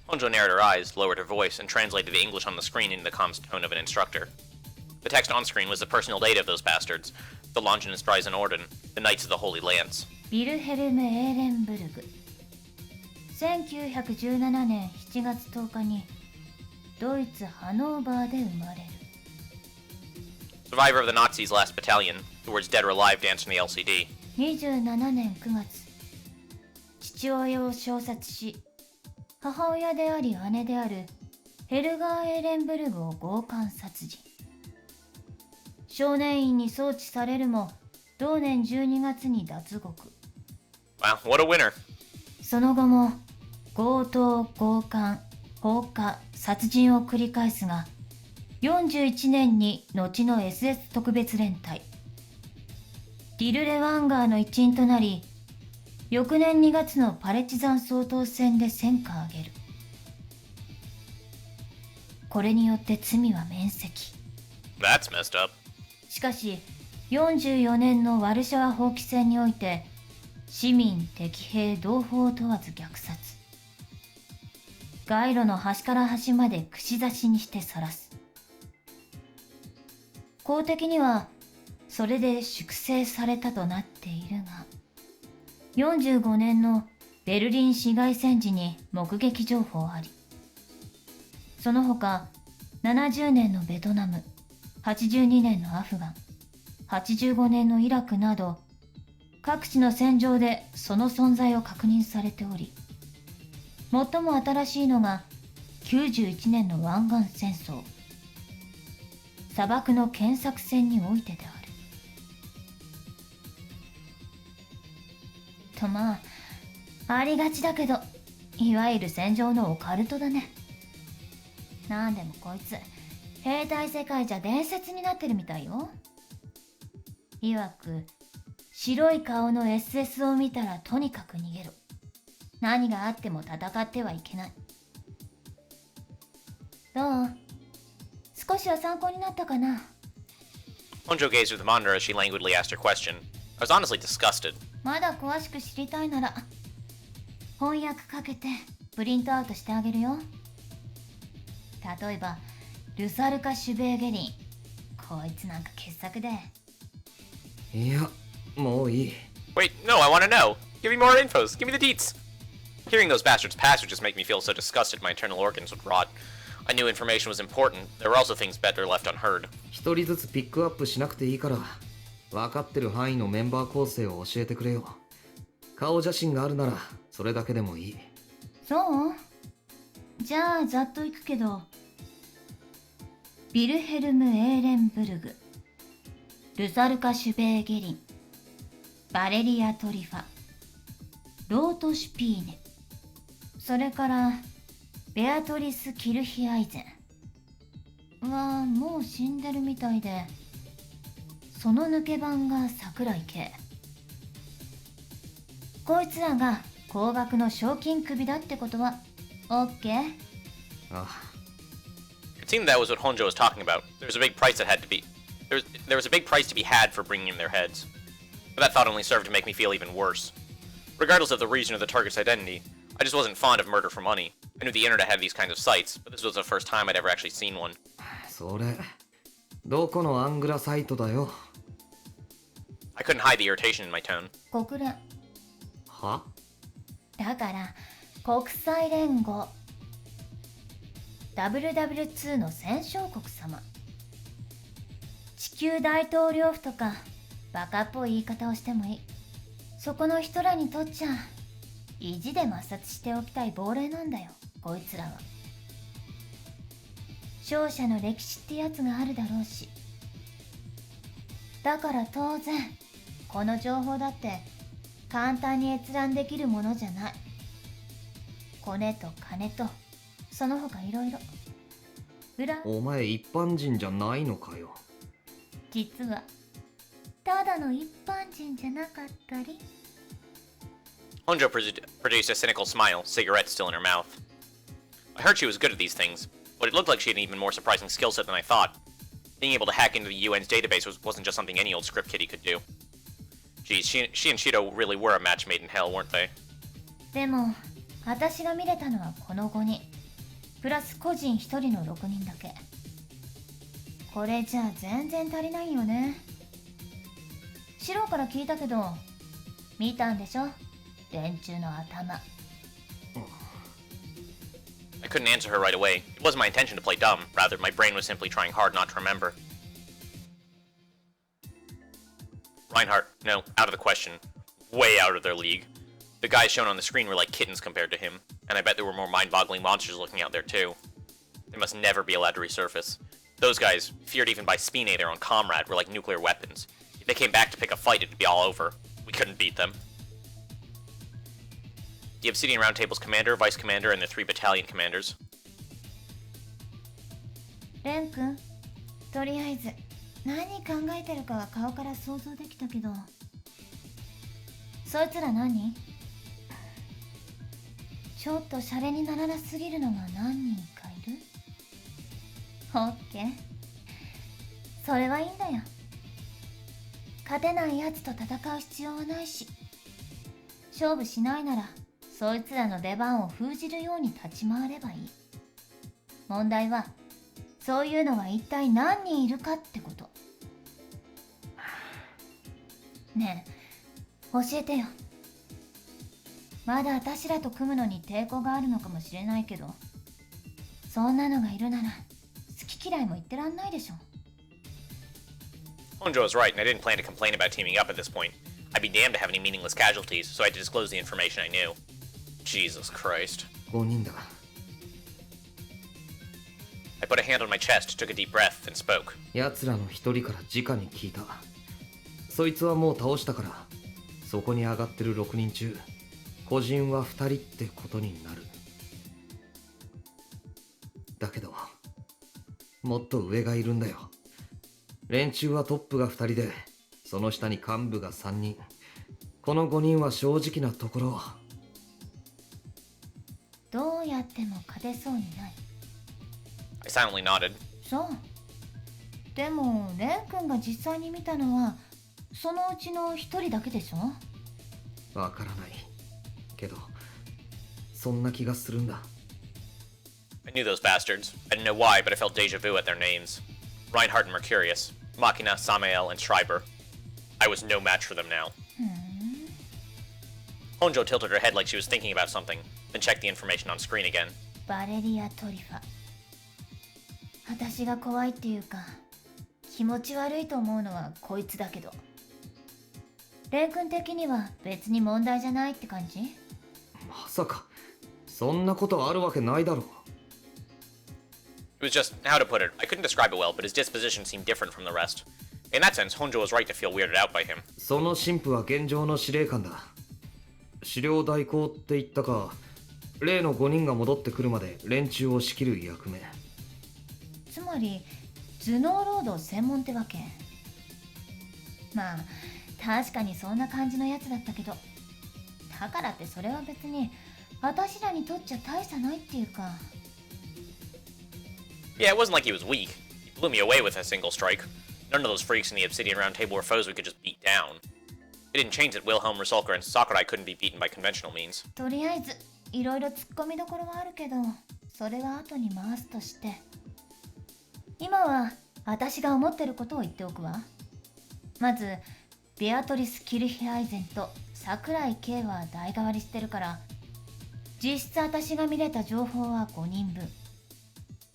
Honjo narrowed her eyes, lowered her voice, and translated the English on the screen into the calm tone of an instructor. The text on screen was the personal data of those bastards, the Longinus Dryzen Orden, the Knights of the Holy Lance. ビルヘルム・エーレンブルグ。1917年7月10日にドイツ・ハノーバーで生まれる。Survivor of the Nazis' last battalion, the words dead or alive danced on the LCD. 27年9月、父親を射殺し、母親であり姉であるヘルガー・エーレンブルグを強姦殺人。少年院に送致されるも、同年12月に脱獄。Wow, what a winner. その後も強盗、強姦、放火、殺人を繰り返すが、41年に後の SS 特別連隊リルレワンガーの一員となり、翌年2月のパレチザン総統選で戦果を挙げる。これによって罪は免責。 That's messed up. しかし44年のワルシャワ放棄戦において、市民敵兵同胞を問わず虐殺、街路の端から端まで串刺しにして晒す。公的にはそれで粛清されたとなっているが、45年のベルリン市街戦時に目撃情報あり、その他70年のベトナム、82年のアフガン、85年のイラクなど、各地の戦場でその存在を確認されており、最も新しいのが91年の湾岸戦争、砂漠の検索戦においてである。とまあ、ありがちだけど、いわゆる戦場のオカルトだね。なんでもこいつ、兵隊世界じゃ伝説になってるみたいよ。いわく、白い顔の SS を見たらとにかく逃げろ。何があっても戦ってはいけない。どう？少しは参考になったかな？ Honjo gazed through the monitor as she languidly asked her question. I was honestly disgusted. まだ詳しく知りたいなら、翻訳かけてプリントアウトしてあげるよ。例えば、ルサルカ・シュベーゲリン。こいつなんか傑作で。いや、もういい。 Wait, no, I want to know. Give me more infos. Give me the deets. Hearing those bastards pass would just make me feel so disgusted my internal organs would rot. I knew information was important. There were also things better left unheard. 一人ずつピックアップしなくていいから、分かってる範囲のメンバー構成を教えてくれよ。顔写真があるなら、それだけでもいい。そう？じゃあざっといくけど、ビルヘルム・エーレンブルグ、ルサルカ・シュベーゲリン、バレリア・トリファ、ロート・シュピーネ、それからベアトリス・キルヒアイゼンはもう死んでるみたいで、その抜け番が桜井圭。こいつらが高額の賞金首だってことは OK？ あ、It seemed that was what Honjo was talking about. There was a big price that had to be... There was a big price to be had for bringing in their heads. But that thought only served to make me feel even worse. Regardless of the reason or the target's identity, I just wasn't fond of murder for money. I knew the internet had these kinds of sites, but this was the first time I'd ever actually seen one. それ、どこのアングラサイトだよ。I couldn't hide the irritation in my tone. 国連は？だから国際連合 WW2 の戦勝国様、地球大統領府とかバカっぽい言い方をしてもいい。そこの人らにとっちゃ意地で抹殺しておきたい亡霊なんだよ、こいつらは。勝者の歴史ってやつがあるだろうし、だから当然この情報だって簡単に閲覧できるものじゃない。コネと金とその他いろいろ。お前一般人じゃないのかよ。実はただの一般人じゃなかったり。Honjo produced a cynical smile, cigarette still in her mouth. I heard she was good at these things, but it looked like she had an even more surprising skill set than I thought. Being able to hack into the UN's database wasn't just something any old script kiddie could do. Geez, she and Shido really were a match made in hell, weren't they? でも私が見れたのはこの5人プラス個人1人の6人だけ。これじゃ全然足りないよね。シロから聞いたけど見たんでしょ、連中の頭。I couldn't answer her right away. It wasn't my intention to play dumb. Rather, my brain was simply trying hard not to remember. Reinhardt, no, out of the question. Way out of their league. The guys shown on the screen were like kittens compared to him, and I bet there were more mind-boggling monsters looking out there too. They must never be allowed to resurface. Those guys, feared even by Spine, their own comrade, were like nuclear weapons. If they came back to pick a fight, it'd be all over. We couldn't beat them. The Obsidian Round Table's commander, vice commander, and the 3 battalion commanders. レン君、とりあえず何考えてるかは顔から想像できたけど、そいつら何？ちょっとシャレにならなすぎるのが何人かいる？オッケー、それはいいんだよ。勝てないやつと戦う必要はないし、勝負しないならそいつらの出番を封じるように立ち回ればいい。問題はそういうのが一体何人いるかってこと。ねえ、教えてよ。まだ私らと組むのに抵抗があるのかもしれないけど、そんなのがいるなら好き嫌いも言ってらんないでしょ。Honjo was right, and I didn't plan to complain about teaming up at this point. I'd be damned to have any meaningless casualties, so I had to disclose the information I knew. Jesus Christ. 5人だ。 I put a hand on my chest, took a deep breath, and spoke. 奴らの一人から直に聞いた。そいつはもう倒したから、そこに上がってる6人中、個人は2人ってことになる。だけど、もっと上がいるんだよ。連中はトップが2人で、その下に幹部が3人。この5人は正直なところ、どうやっても勝てそうにない。I silently nodded. そう。でもレン君が実際に見たのはそのうちの一人だけでしょ。わからない。けど、そんな気がするんだ。I knew those bastards. I didn't know why, but I felt deja vu at their names. Reinhardt and Mercurius, Machina, Samael, and Schreiber. I was no match for them now. Honjo tilted her head like she was thinking about something, then checked the information on screen again. バレリア・トリファ。私が怖いっていうか気持ち悪いと思うのはこいつだけど、レン君的には別に問題じゃないって感じ？まさか、そんなことあるわけないだろう。It was just, how to put it, I couldn't describe it well, but his disposition seemed different from the rest. In that sense, Honjo was right to feel weirded out by him. その神父は現状の司令官だ。狩猟代行って言ったか、例の5人が戻ってくるまで連中を仕切る役目。つまり頭脳労働専門ってわけ。まあ確かにそんな感じのやつだったけど、だからってそれは別に私らにとっちゃ大差ないっていうか。Yeah, it wasn't like he was weak. He blew me away with a single strike. None of those freaks in the Obsidian Round Table were foes we could just beat down. It didn't change that Wilhelm, Rusalka, and Sakurai couldn't be beaten by conventional means. とりあえずいろいろ突っ込みどころはあるけど、それは後に回すとして、今は私が思ってることを言っておくわ。まずベアトリス・キルヒアイゼンと桜井圭は代替わりしてるから、実質私が見れた情報は5人分。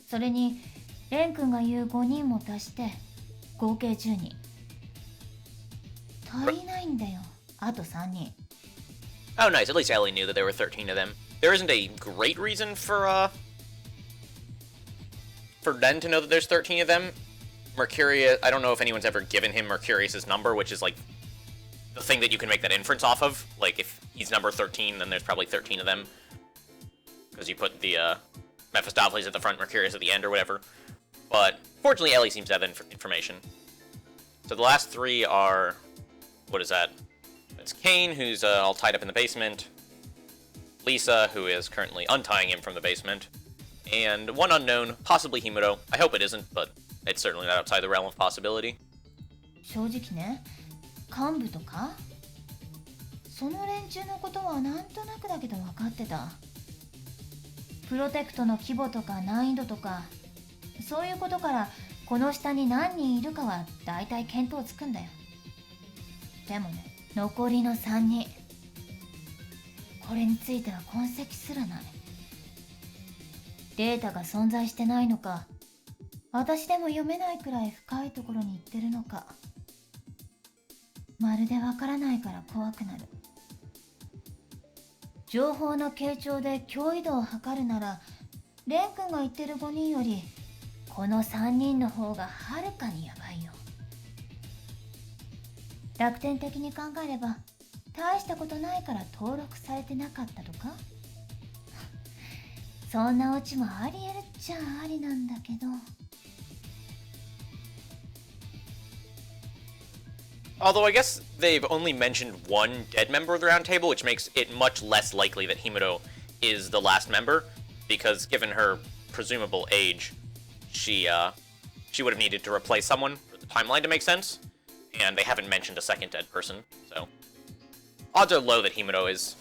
それにレン君が言う5人も足して合計10人。足りないんだよ、あと3人。Oh, nice. At least Ellie knew that there were 13 of them. There isn't a great reason for them to know that there's 13 of them. Mercurius, I don't know if anyone's ever given him Mercurius's number, which is like the thing that you can make that inference off of. Like if he's number 13, then there's probably 13 of them. Because you put the Mephistopheles at the front, Mercurius at the end, or whatever. But fortunately, Ellie seems to have information. So the last three are, what is that? It's Kane, who's all tied up in the basement. Lisa, who is currently untying him from the basement. And one unknown, possibly Himuro. I hope it isn't, but it's certainly not outside the realm of possibility. 正直ね、幹部とかその連中のことはなんとなくだけど分かってた。プロテクトの規模とか難易度とか、そういうことからこの下に何人いるかは大体見当つくんだよ。でもね、残りの3人、これについては痕跡すらない。データが存在してないのか、私でも読めないくらい深いところに行ってるのか、まるでわからないから怖くなる。情報の傾聴で脅威度を測るなら、レン君が言ってる5人よりこの3人の方がはるかにやばいよ。楽天的に考えれば大したことないから登録されてなかったとかそんなオチもありえるっちゃありなんだけど。Although I guess they've only mentioned one dead member of the Round Table, which makes it much less likely that Himuro is the last member, because given her presumable age, she would have needed to replace someone for the timeline to make sense, and they haven't mentioned a second dead person, so odds are low that Himuro is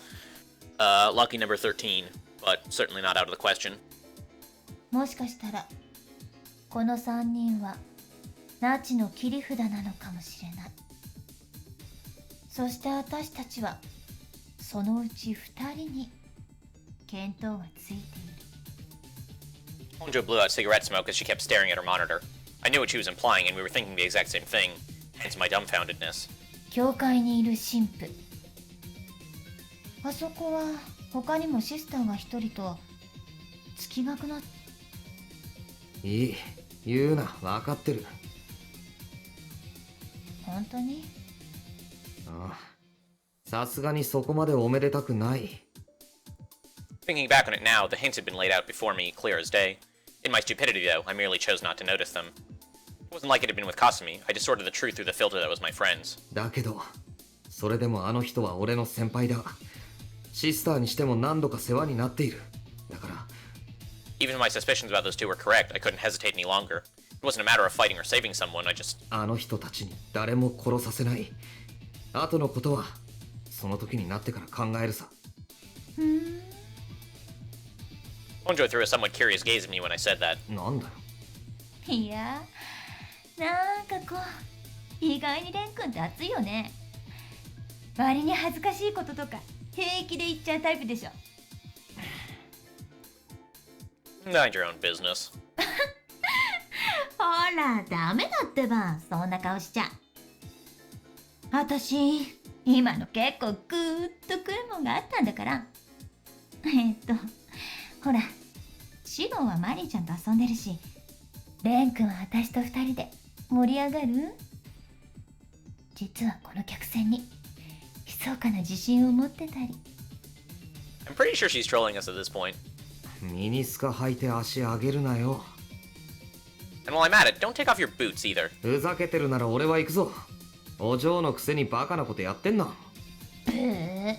lucky number 13, but certainly not out of the question. もしかしたらこの3人はナチの切り札なのかもしれない。そして私たちはそのうち2人に見当がついている。 Honjo blew out cigarette smoke as she kept staring at her monitor. I knew what she was implying, and we were thinking the exact same thing, hence my dumbfoundedness. 教会にいる神父。あそこは他にもシスターが1人と月額の。いい、言うな、分かってる。本当に？ああ、さすがにそこまでおめでたくない。 Thinking back on it now, the hints had been laid out before me, clear as day. In my stupidity, though, I merely chose not to notice them. It wasn't like it had been with Kasumi. I distorted the truth through the filter that was my friend's. だけど、それでもあの人は俺の先輩だ。シスターにしても何度か世話になっている。だから。 Even if my suspicions about those two were correct, I couldn't hesitate any longer. It wasn't a matter of fighting or saving someone, I just... あの人たちに誰も殺させない。後のことは、その時になってから考えるさ。Honjo threw a somewhat curious gaze at me when I said that. なんだよ。いや、なんかこう、意外にレン君って熱いよね。割に恥ずかしいこととか平気で言っちゃうタイプでしょ。Mind your own business. ほら、ダメだってば、そんな顔しちゃ。私、今の結構グーッとくるもんがあったんだから。ほら、シロンはマリーちゃんと遊んでるし、レン君は私と二人で盛り上がる？実はこの客船に密かな自信を持ってたり。I'm pretty sure she's trolling us at this point. ミニスカ履いて足上げるなよ。And while I'm at it, don't take off your boots either. ふざけてるなら俺は行くぞ。お嬢のくせにバカなことやってんな。ブー。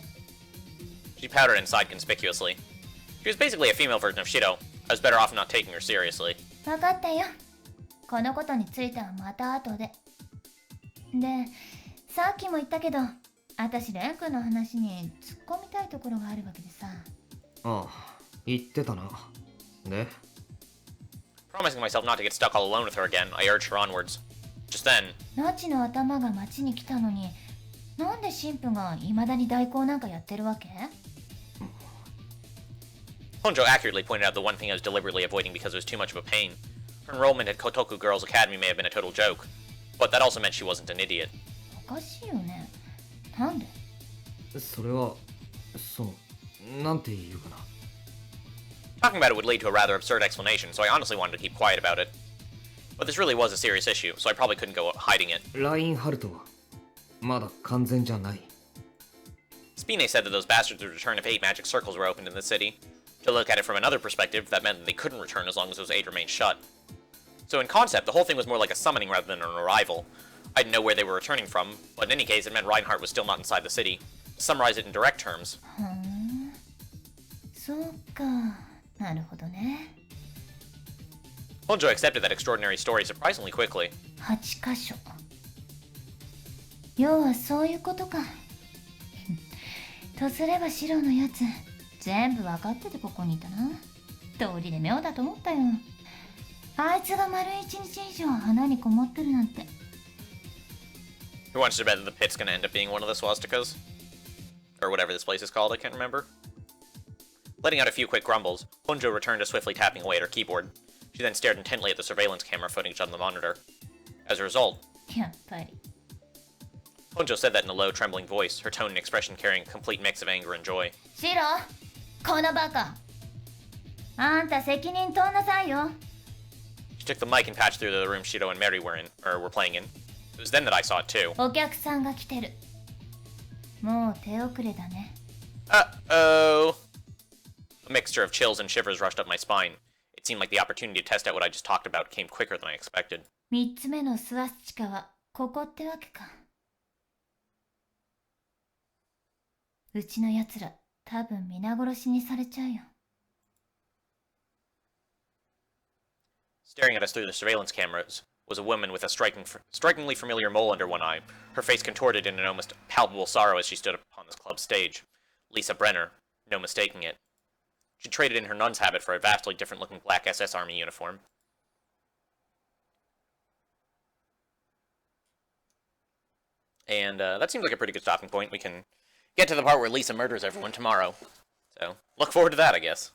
She powdered and sighed conspicuously. She was basically a female version of Shiro. I was better off not taking her seriously. 分かったよ。このことについてはまた後で。で、さっきも言ったけど、私レン君の話に突っ込みたいところがあるわけでさ。ああ、言ってたな。で、 Promising myself not to get stuck all alone with her again, I urged her onwards. Just then, ナチの頭が町に来たのに、なんで神父が未だに代行なんかやってるわけ？ Honjo accurately pointed out the one thing I was deliberately avoiding because it was too much of a pain. Her enrollment at Kotoku Girls Academy may have been a total joke, but that also meant she wasn't an idiot. おかしいよね。なんで？それは、なんて言うかな。 Talking about it would lead to a rather absurd explanation, so I honestly wanted to keep quiet about it. But this really was a serious issue, so I probably couldn't go hiding it. ラインハルトは、まだ完全じゃない。 Spine said that those bastards would return if 8 magic circles were opened in the city. To look at it from another perspective, that meant that they couldn't return as long as those 8 remained shut. So in concept, the whole thing was more like a summoning rather than an arrival. I didn't know where they were returning from, but in any case, it meant Reinhardt was still not inside the city. To summarize it in direct terms, そうか。なるほどね。 Honjo accepted that extraordinary story surprisingly quickly. 8箇所。要はそういうことか。とすればシロのやつ、全部分かっててここにいたな。道理で妙だと思ったよ。あいつが丸1日以上花にこもってるなんて。 Who wants to bet that the pit's gonna end up being one of the swastikas? Or whatever this place is called, I can't remember. Letting out a few quick grumbles, Honjo returned to swiftly tapping away at her keyboard. She then stared intently at the surveillance camera footage on the monitor. As a result, やっぱり。 Honjo said that in a low, trembling voice, her tone and expression carrying a complete mix of anger and joy. シロ、このバカ。あんた責任取んなさいよ。 She took the mic and patched through the room Shido and Mary were playing in. It was then that I saw it too. お客さんが来てる。もう手遅れだね。 Uh-oh. A mixture of chills and shivers rushed up my spine. It seemed like the opportunity to test out what I just talked about came quicker than I expected. 3つ目のスワスチカはここってわけか。うちのやつら多分皆殺しにされちゃうよ。 Staring at us through the surveillance cameras was a woman with a strikingly familiar mole under one eye, her face contorted in an almost palpable sorrow as she stood upon this club stage. Lisa Brenner, no mistaking it. She traded in her nun's habit for a vastly different-looking black SS Army uniform. And that seems like a pretty good stopping point. We can get to the part where Lisa murders everyone tomorrow. So, look forward to that, I guess.